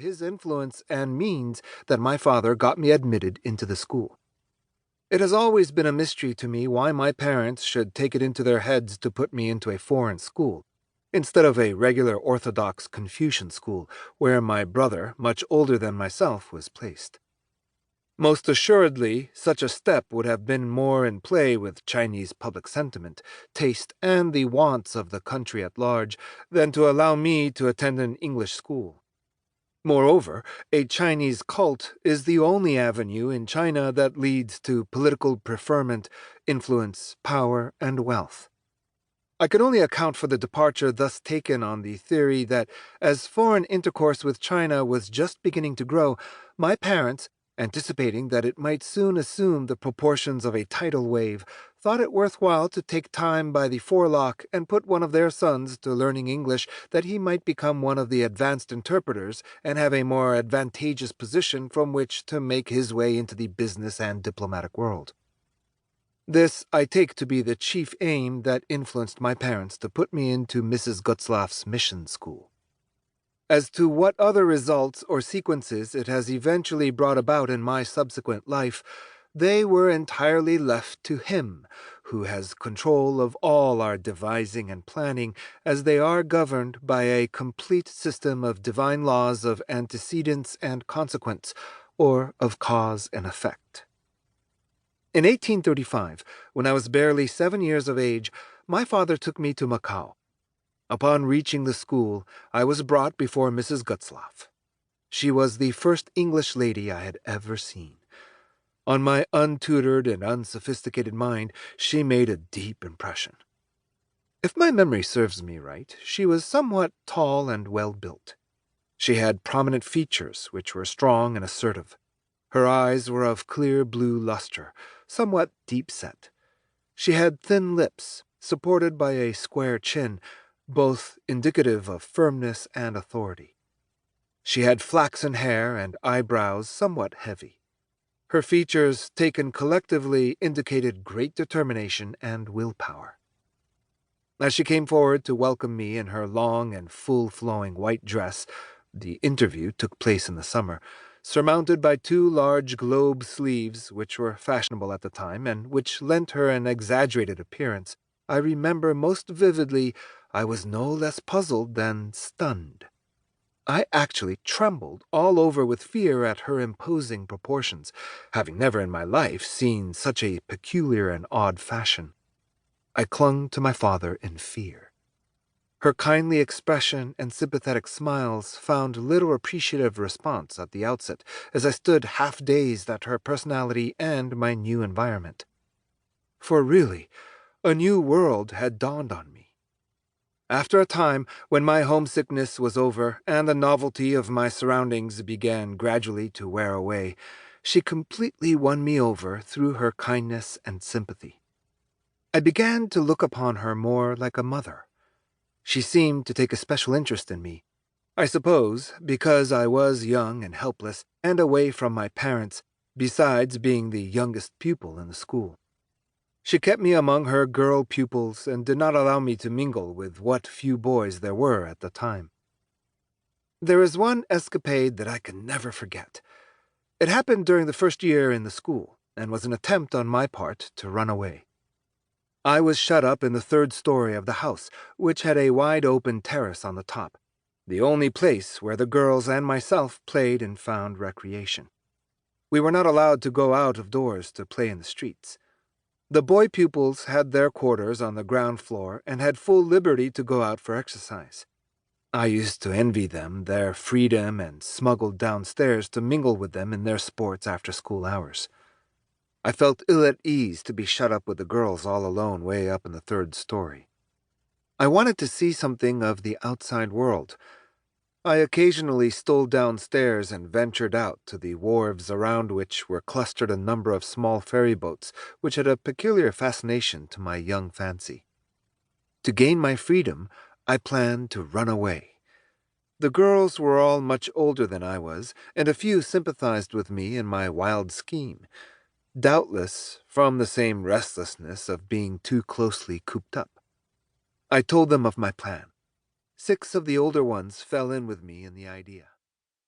his influence and means that my father got me admitted into the school. It has always been a mystery to me why my parents should take it into their heads to put me into a foreign school, instead of a regular Orthodox Confucian school, where my brother, much older than myself, was placed. Most assuredly, such a step would have been more in play with Chinese public sentiment, taste, and the wants of the country at large than to allow me to attend an English school. Moreover, a Chinese cult is the only avenue in China that leads to political preferment, influence, power, and wealth. I can only account for the departure thus taken on the theory that, as foreign intercourse with China was just beginning to grow, my parents, anticipating that it might soon assume the proportions of a tidal wave, thought it worthwhile to take time by the forelock and put one of their sons to learning English, that he might become one of the advanced interpreters and have a more advantageous position from which to make his way into the business and diplomatic world. This I take to be the chief aim that influenced my parents to put me into Mrs. Gutzlaff's mission school. As to what other results or sequences it has eventually brought about in my subsequent life, they were entirely left to him, who has control of all our devising and planning, as they are governed by a complete system of divine laws of antecedence and consequence, or of cause and effect. In 1835, when I was barely 7 years of age, my father took me to Macau. Upon reaching the school, I was brought before Mrs. Gutzlaff. She was the first English lady I had ever seen. On my untutored and unsophisticated mind, she made a deep impression. If my memory serves me right, she was somewhat tall and well-built. She had prominent features, which were strong and assertive. Her eyes were of clear blue luster, somewhat deep-set. She had thin lips, supported by a square chin, both indicative of firmness and authority. She had flaxen hair and eyebrows somewhat heavy. Her features, taken collectively, indicated great determination and willpower. As she came forward to welcome me in her long and full-flowing white dress, the interview took place in the summer, surmounted by 2 large globe sleeves which were fashionable at the time and which lent her an exaggerated appearance, I remember most vividly I was no less puzzled than stunned. I actually trembled all over with fear at her imposing proportions, having never in my life seen such a peculiar and odd fashion. I clung to my father in fear. Her kindly expression and sympathetic smiles found little appreciative response at the outset, as I stood half-dazed at her personality and my new environment. For really, a new world had dawned on me. After a time, when my homesickness was over and the novelty of my surroundings began gradually to wear away, she completely won me over through her kindness and sympathy. I began to look upon her more like a mother. She seemed to take a special interest in me, I suppose because I was young and helpless and away from my parents, besides being the youngest pupil in the school. She kept me among her girl pupils and did not allow me to mingle with what few boys there were at the time. There is one escapade that I can never forget. It happened during the first year in the school, and was an attempt on my part to run away. I was shut up in the 3rd story of the house, which had a wide-open terrace on the top, the only place where the girls and myself played and found recreation. We were not allowed to go out of doors to play in the streets. The boy pupils had their quarters on the ground floor and had full liberty to go out for exercise. I used to envy them their freedom and smuggled downstairs to mingle with them in their sports after school hours. I felt ill at ease to be shut up with the girls all alone way up in the 3rd story. I wanted to see something of the outside world. I occasionally stole downstairs and ventured out to the wharves around which were clustered a number of small ferry boats which had a peculiar fascination to my young fancy. To gain my freedom, I planned to run away. The girls were all much older than I was, and a few sympathized with me in my wild scheme, doubtless from the same restlessness of being too closely cooped up. I told them of my plan. 6 of the older ones fell in with me in the idea.